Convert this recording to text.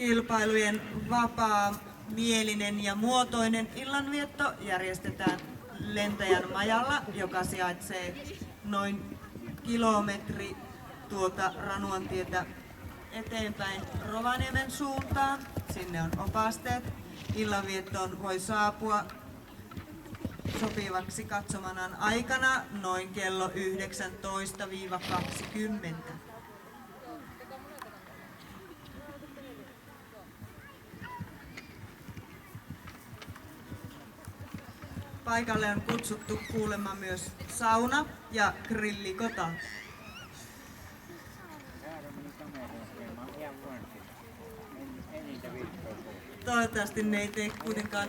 kilpailujen vapaa-mielinen ja muotoinen illanvietto järjestetään Lentäjän majalla, joka sijaitsee noin kilometri tuota Ranuantietä eteenpäin Rovaniemen suuntaan. Sinne on opasteet. Illanviettoon voi saapua sopivaksi katsomanan aikana noin kello 19-20. Paikalle on kutsuttu kuulemma myös sauna ja grillikota. Toivottavasti ne ei tee kuitenkaan